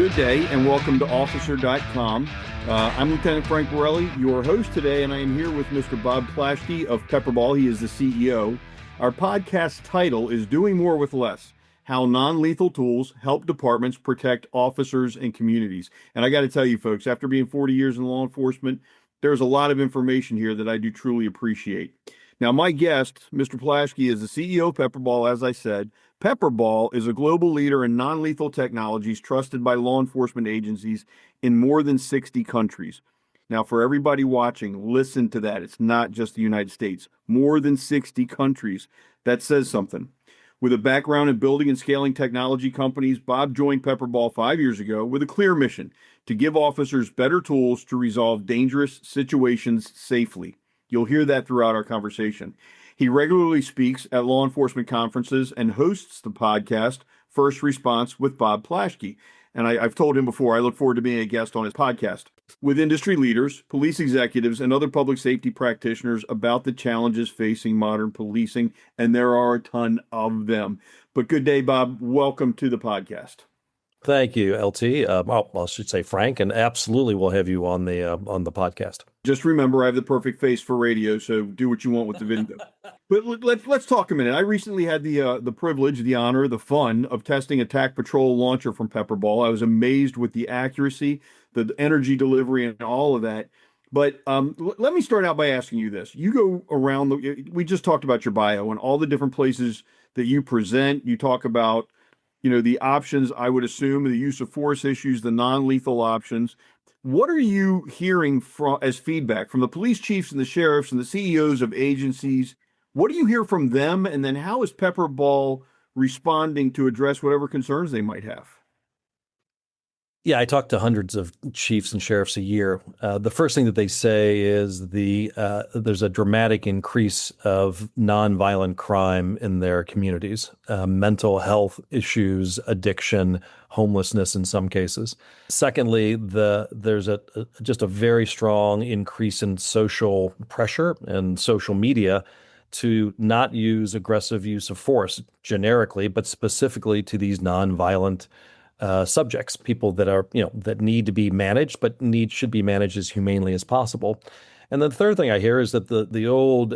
Good day and welcome to officer.com. I'm Lieutenant Frank Borelli, your host today, and I am here with Mr. Bob Plaschke of PepperBall. He is the CEO. Our podcast title is Doing More with Less: How Non-Lethal Tools Help Departments Protect Officers and Communities. And I got to tell you, folks, after being 40 years in law enforcement, there's a lot of information here that I do truly appreciate. Now, my guest, Mr. Plaschke, is the CEO of PepperBall, as I said. PepperBall is a global leader in non-lethal technologies trusted by law enforcement agencies in more than 60 countries. Now, for everybody watching, listen to that. It's not just the United States. More than 60 countries. That says something. With a background in building and scaling technology companies, Bob joined PepperBall 5 years ago with a clear mission to give officers better tools to resolve dangerous situations safely. You'll hear that throughout our conversation. He regularly speaks at law enforcement conferences and hosts the podcast First Response with Bob Plaschke. And I've told him before, I look forward to being a guest on his podcast with industry leaders, police executives, and other public safety practitioners about the challenges facing modern policing. And there are a ton of them. But good day, Bob. Welcome to the podcast. Thank you, LT. I should say Frank, and absolutely we'll have you on the podcast. Just remember, I have the perfect face for radio, so do what you want with the video. But let's talk a minute. I recently had the privilege, the honor, the fun of testing a TAC Patrol launcher from PepperBall. I was amazed with the accuracy, the energy delivery, and all of that. But let me start out by asking you this. You go around, we just talked about your bio and all the different places that you present. You talk about, the options, I would assume, the use of force issues, the non-lethal options. What are you hearing as feedback from the police chiefs and the sheriffs and the CEOs of agencies? What do you hear from them? And then how is PepperBall responding to address whatever concerns they might have? Yeah, I talk to hundreds of chiefs and sheriffs a year. The first thing that they say is there's a dramatic increase of nonviolent crime in their communities, mental health issues, addiction, homelessness in some cases. Secondly, there's just a very strong increase in social pressure and social media to not use aggressive use of force generically, but specifically to these nonviolent subjects, people that are, that need to be managed, but should be managed as humanely as possible. And the third thing I hear is that the old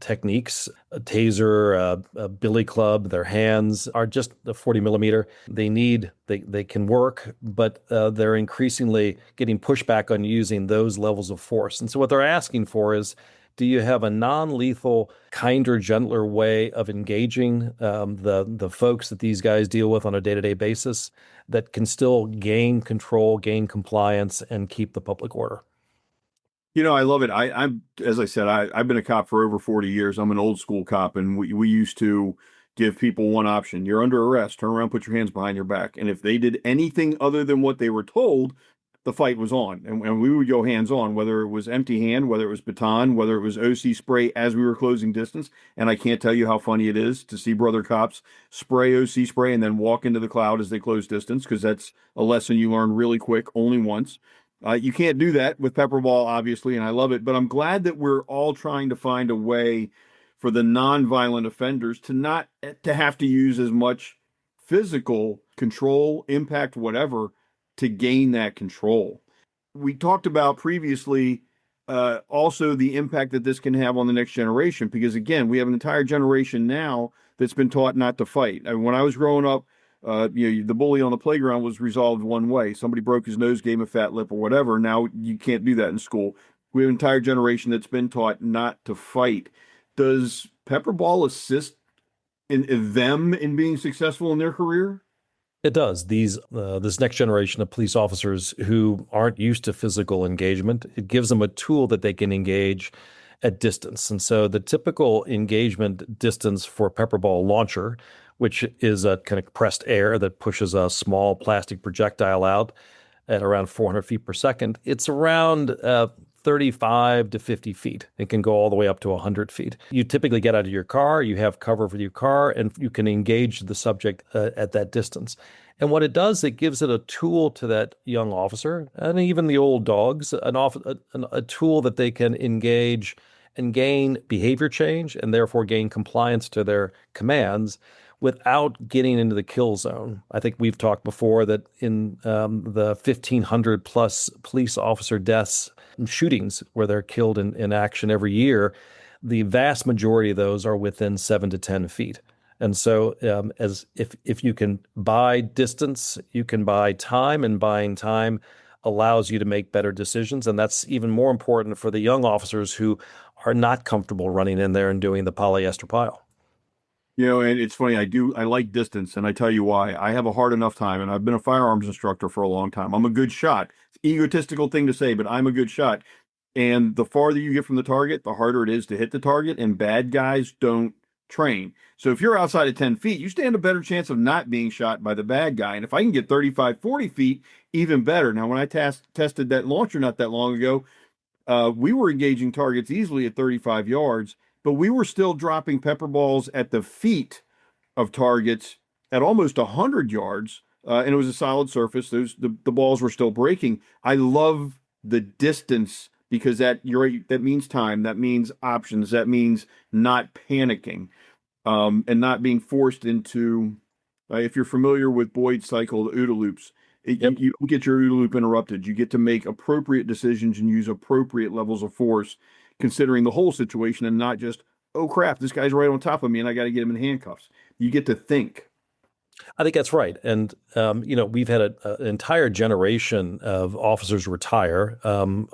techniques, a taser, a billy club, their hands are just the 40 millimeter. They can work, but they're increasingly getting pushback on using those levels of force. And so what they're asking for is, do you have a non-lethal, kinder, gentler way of engaging the folks that these guys deal with on a day-to-day basis that can still gain control, gain compliance, and keep the public order? I love it. I'm as I said, I've been a cop for over 40 years. I'm an old school cop, and we used to give people one option. You're under arrest. Turn around, put your hands behind your back. And if they did anything other than what they were told, the fight was on, and we would go hands-on, whether it was empty hand, whether it was baton, whether it was OC spray as we were closing distance. And I can't tell you how funny it is to see brother cops spray OC spray and then walk into the cloud as they close distance, because that's a lesson you learn really quick, only once. You can't do that with PepperBall, obviously, and I love it. But I'm glad that we're all trying to find a way for the non-violent offenders to not to have to use as much physical control, impact, whatever, to gain that control. We talked about previously also the impact that this can have on the next generation, because again, we have an entire generation now that's been taught not to fight. When I was growing up, the bully on the playground was resolved one way. Somebody broke his nose, gave him a fat lip or whatever. Now you can't do that in school. We have an entire generation that's been taught not to fight. Does PepperBall assist in them in being successful in their career? It does. This next generation of police officers who aren't used to physical engagement, it gives them a tool that they can engage at distance. And so the typical engagement distance for PepperBall launcher, which is a kind of compressed air that pushes a small plastic projectile out at around 400 feet per second, it's around 35 to 50 feet. It can go all the way up to 100 feet. You typically get out of your car, you have cover for your car, and you can engage the subject at that distance. And what it does, it gives it a tool to that young officer, and even the old dogs, a tool that they can engage and gain behavior change, and therefore gain compliance to their commands without getting into the kill zone. I think we've talked before that in the 1,500 plus police officer deaths and shootings where they're killed in action every year, the vast majority of those are within 7 to 10 feet. And so, as if you can buy distance, you can buy time, and buying time allows you to make better decisions. And that's even more important for the young officers who are not comfortable running in there and doing the polyester pile. And it's funny, I like distance, and I tell you why. I have a hard enough time, and I've been a firearms instructor for a long time. I'm a good shot. It's an egotistical thing to say, but I'm a good shot. And the farther you get from the target, the harder it is to hit the target, and bad guys don't train. So if you're outside of 10 feet, you stand a better chance of not being shot by the bad guy. And if I can get 35, 40 feet, even better. Now, when I tested that launcher not that long ago, we were engaging targets easily at 35 yards, but we were still dropping pepper balls at the feet of targets at almost 100 yards, and it was a solid surface. The balls were still breaking. I love the distance because that means time, that means options, that means not panicking, and not being forced into. If you're familiar with Boyd's cycle, the OODA loops, Yep. you don't get your OODA loop interrupted. You get to make appropriate decisions and use appropriate levels of force, considering the whole situation and not just, oh crap, this guy's right on top of me and I got to get him in handcuffs. You get to think. I think that's right. And, we've had an entire generation of officers retire, and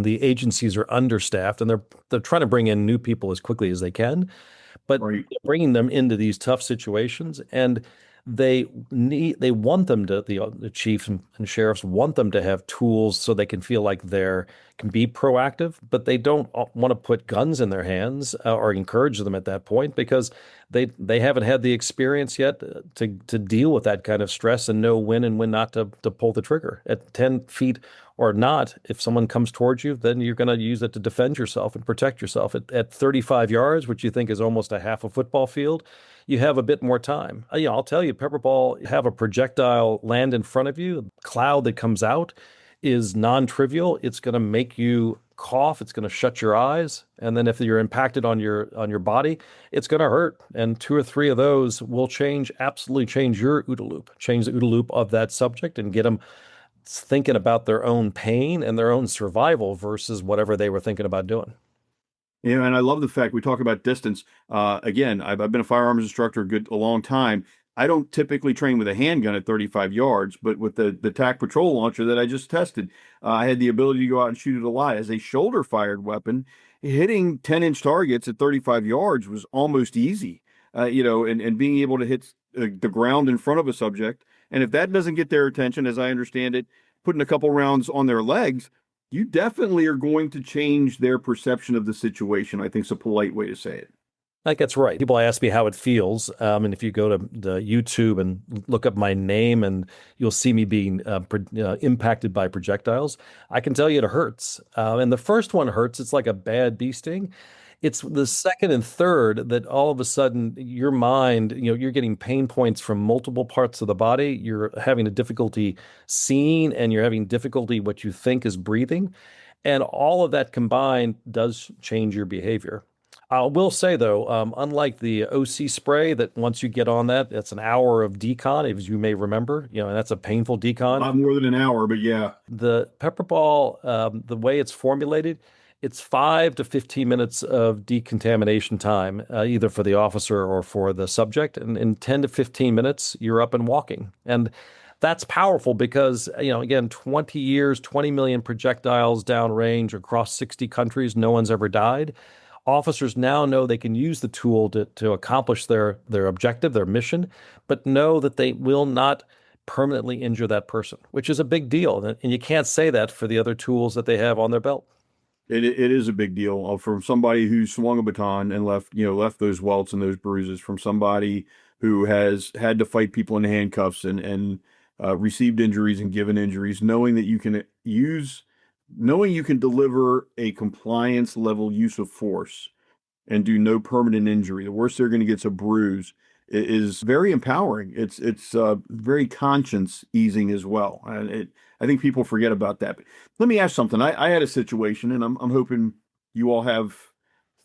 the agencies are understaffed, and they're trying to bring in new people as quickly as they can, but Right. bringing them into these tough situations, and they want them to, the chiefs and sheriffs want them to have tools so they can feel like can be proactive, but they don't want to put guns in their hands, or encourage them at that point, because they haven't had the experience yet to deal with that kind of stress and know when and when not to pull the trigger. At 10 feet or not, if someone comes towards you, then you're going to use it to defend yourself and protect yourself. At 35 yards, which you think is almost a half a football field, you have a bit more time. I'll tell you, pepperball, have a projectile land in front of you, a cloud that comes out is non-trivial. It's going to make you cough. It's going to shut your eyes. And then if you're impacted on your body, it's going to hurt. And 2 or 3 of those will absolutely change your OODA loop, change the OODA loop of that subject, and get them thinking about their own pain and their own survival versus whatever they were thinking about doing. And I love the fact we talk about distance. Again, I've been a firearms instructor a long time. I don't typically train with a handgun at 35 yards, but with the TAC patrol launcher that I just tested, I had the ability to go out and shoot it a lot. As a shoulder fired weapon, hitting 10-inch targets at 35 yards was almost easy, and being able to hit the ground in front of a subject. And if that doesn't get their attention, as I understand it, putting a couple rounds on their legs, you definitely are going to change their perception of the situation. I think it's a polite way to say it. I think that's right. People ask me how it feels, and if you go to the YouTube and look up my name, and you'll see me being impacted by projectiles. I can tell you it hurts, and the first one hurts. It's like a bad bee sting. It's the second and third that all of a sudden your mind, you're getting pain points from multiple parts of the body. You're having a difficulty seeing, and you're having difficulty what you think is breathing, and all of that combined does change your behavior. I will say though, unlike the OC spray, that once you get on that, that's an hour of decon, as you may remember, and that's a painful decon. Not more than an hour, but yeah. The pepper ball, the way it's formulated, it's 5 to 15 minutes of decontamination time, either for the officer or for the subject. And in 10 to 15 minutes, you're up and walking. And that's powerful because, again, 20 years, 20 million projectiles downrange across 60 countries. No one's ever died. Officers now know they can use the tool to accomplish their objective, their mission, but know that they will not permanently injure that person, which is a big deal. And you can't say that for the other tools that they have on their belt. It is a big deal from somebody who swung a baton and left those welts and those bruises, from somebody who has had to fight people in handcuffs and received injuries and given injuries, knowing you can deliver a compliance level use of force and do no permanent injury. The worst they're going to get is a bruise. It is very empowering. It's very conscience easing as well. And I think people forget about that. But let me ask something. I had a situation, and I'm hoping you all have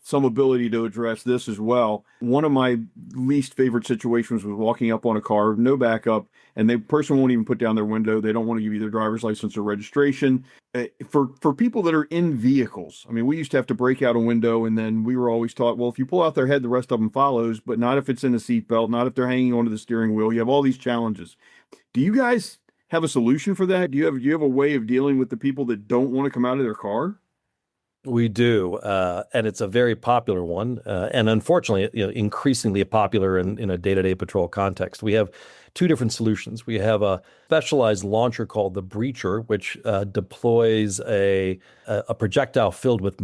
some ability to address this as well. One of my least favorite situations was walking up on a car, no backup, and the person won't even put down their window. They don't want to give you their driver's license or registration. For people that are in vehicles, I mean, we used to have to break out a window, and then we were always taught, well, if you pull out their head, the rest of them follows, but not if it's in a seatbelt, not if they're hanging onto the steering wheel. You have all these challenges. Do you guys have a solution for that? Do you have a way of dealing with the people that don't want to come out of their car? We do, and it's a very popular one, and unfortunately, increasingly popular in a day-to-day patrol context. We have two different solutions. We have a specialized launcher called the breacher, which deploys a projectile filled with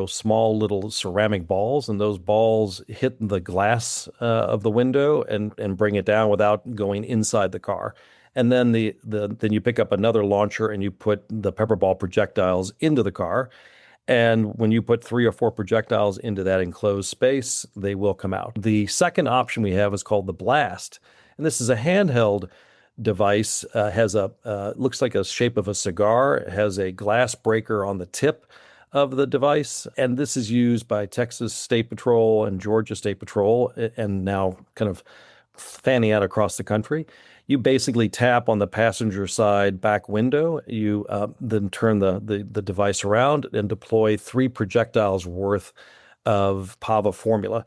small little ceramic balls, and those balls hit the glass of the window and bring it down without going inside the car. And then then you pick up another launcher and you put the PepperBall projectiles into the car. And when you put 3 or 4 projectiles into that enclosed space, they will come out. The second option we have is called the blast. And this is a handheld device, looks like a shape of a cigar. It has a glass breaker on the tip of the device. And this is used by Texas State Patrol and Georgia State Patrol, and now kind of fanning out across the country. You basically tap on the passenger side back window. You then turn the device around and deploy 3 projectiles worth of PAVA formula.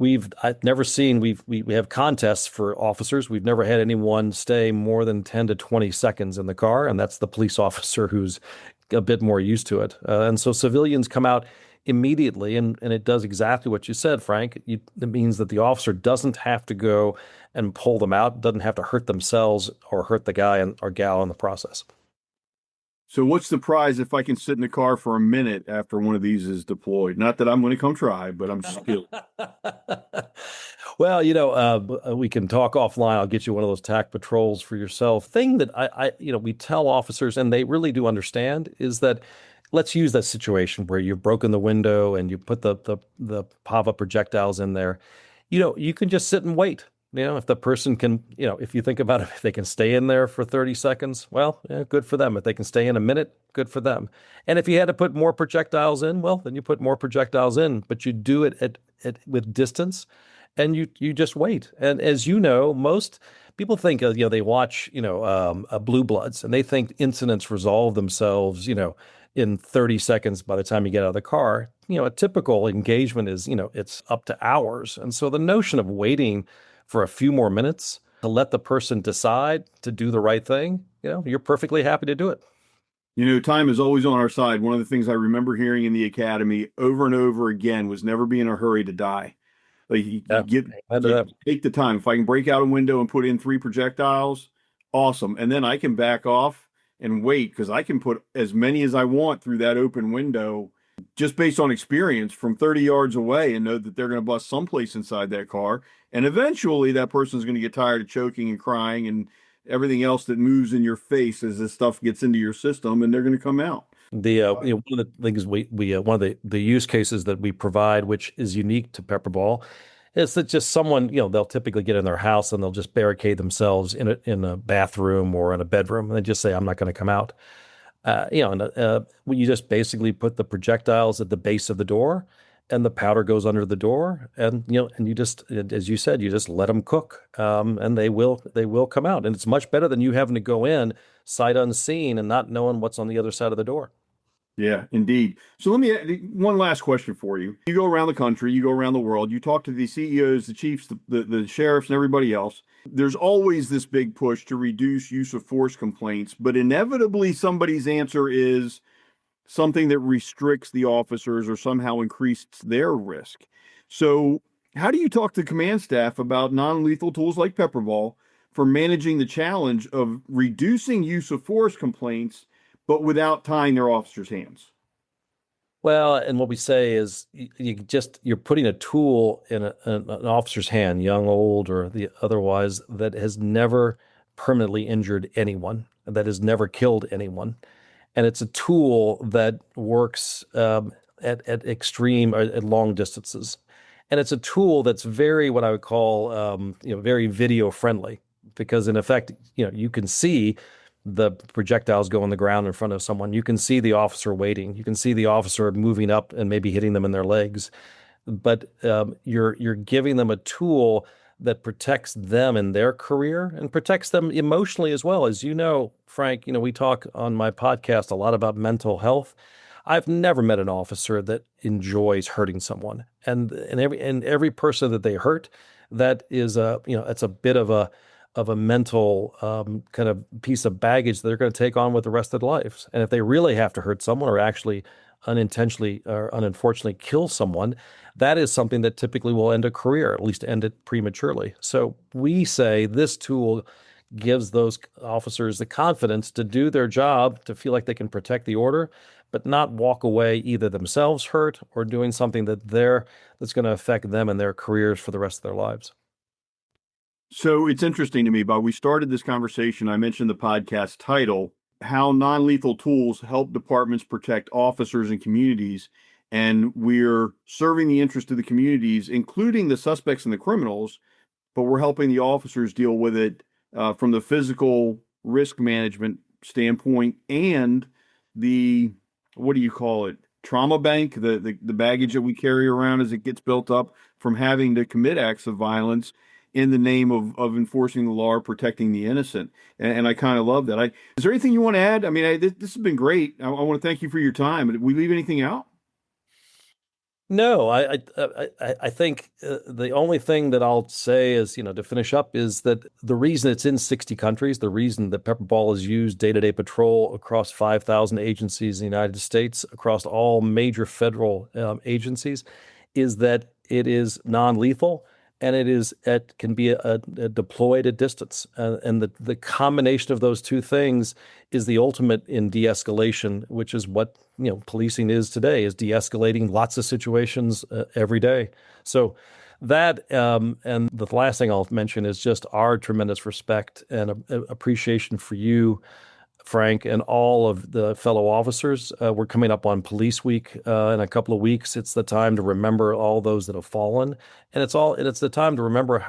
I've never seen, we have contests for officers. We've never had anyone stay more than 10 to 20 seconds in the car, and that's the police officer who's a bit more used to it. And so civilians come out immediately, and it does exactly what you said, Frank. It means that the officer doesn't have to go and pull them out, doesn't have to hurt themselves or hurt the guy or gal in the process. So what's the prize if I can sit in the car for a minute after one of these is deployed? Not that I'm going to come try, but I'm skilled. Well, we can talk offline. I'll get you one of those TAC patrols for yourself. Thing that we tell officers, and they really do understand, is that let's use that situation where you've broken the window and you put the PAVA projectiles in there. You can just sit and wait. If the person can, if you think about it, if they can stay in there for 30 seconds, well, yeah, good for them. If they can stay in a minute, good for them. And if you had to put more projectiles in, well, then you put more projectiles in, but you do it with distance, and you just wait. And as you know, most people think, they watch, Blue Bloods, and they think incidents resolve themselves, in 30 seconds by the time you get out of the car. A typical engagement is, it's up to hours. And so the notion of waiting for a few more minutes to let the person decide to do the right thing, you're perfectly happy to do it. Time is always on our side. One of the things I remember hearing in the academy over and over again was never be in a hurry to die. Like you take the time. If I can break out a window and put in 3 projectiles, awesome. And then I can back off and wait, because I can put as many as I want through that open window just based on experience from 30 yards away, and know that they're going to bust someplace inside that car. And eventually that person's going to get tired of choking and crying and everything else that moves in your face as this stuff gets into your system, and they're going to come out. One of the things one of the use cases that we provide, which is unique to PepperBall, is that just someone, they'll typically get in their house and they'll just barricade themselves in a bathroom or in a bedroom, and they just say, I'm not going to come out. You just basically put the projectiles at the base of the door, and the powder goes under the door, and you just, as you said, you just let them cook, and they will come out, and it's much better than you having to go in sight unseen and not knowing what's on the other side of the door. Yeah, indeed. So let me one last question for you. You go around the country, you go around the world, you talk to the CEOs, the chiefs, the sheriffs, and everybody else. There's always this big push to reduce use of force complaints, but inevitably somebody's answer is something that restricts the officers or somehow increases their risk. So how do you talk to command staff about non-lethal tools like PepperBall for managing the challenge of reducing use of force complaints, but without tying their officers' hands? Well, and what we say is you're putting a tool in an officer's hand, young, old, or the otherwise, that has never permanently injured anyone, that has never killed anyone. And it's a tool that works at extreme or at long distances. And it's a tool that's very, what I would call, very video friendly, because in effect, you can see the projectiles go on the ground in front of someone, you can see the officer waiting. You can see the officer moving up and maybe hitting them in their legs. But you're giving them a tool that protects them in their career and protects them emotionally as well. As you know, Frank, we talk on my podcast a lot about mental health. I've never met an officer that enjoys hurting someone, and every person that they hurt, that is it's a bit of a mental kind of piece of baggage that they're going to take on with the rest of their lives. And if they really have to hurt someone or actually unintentionally or unfortunately kill someone, that is something that typically will end a career, at least end it prematurely. So we say this tool gives those officers the confidence to do their job, to feel like they can protect the order, but not walk away either themselves hurt or doing something that's going to affect them and their careers for the rest of their lives. So it's interesting to me, Bob. We started this conversation. I mentioned the podcast title, How Non-Lethal Tools Help Departments Protect Officers and Communities. And we're serving the interest of the communities, including the suspects and the criminals, but we're helping the officers deal with it from the physical risk management standpoint and the, what do you call it, trauma bank, the baggage that we carry around as it gets built up from having to commit acts of violence in the name of enforcing the law or protecting the innocent. And I kind of love that. Is there anything you want to add? I mean, this has been great. I want to thank you for your time. Did we leave anything out? No, I think the only thing that I'll say is, to finish up, is that the reason it's in 60 countries, the reason that PepperBall is used day-to-day patrol across 5,000 agencies in the United States, across all major federal agencies, is that it is non-lethal. And it can be deployed at distance. And the combination of those two things is the ultimate in de-escalation, which is what policing is today, is de-escalating lots of situations every day. So that, and the last thing I'll mention is just our tremendous respect and appreciation for you, Frank, and all of the fellow officers. We're coming up on Police Week in a couple of weeks. It's the time to remember all those that have fallen, and it's the time to remember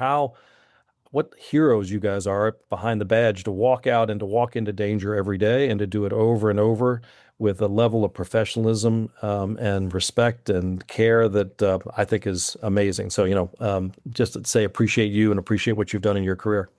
what heroes you guys are behind the badge, to walk out and to walk into danger every day and to do it over and over with a level of professionalism and respect and care that I think is amazing. So, just to say appreciate you and appreciate what you've done in your career.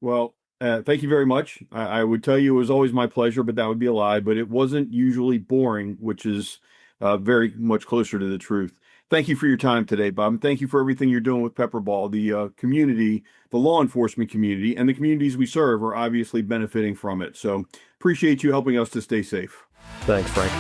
Well, thank you very much. I would tell you it was always my pleasure, but that would be a lie. But it wasn't usually boring, which is very much closer to the truth. Thank you for your time today, Bob. And thank you for everything you're doing with PepperBall. The community, the law enforcement community, and the communities we serve are obviously benefiting from it. So appreciate you helping us to stay safe. Thanks, Frank.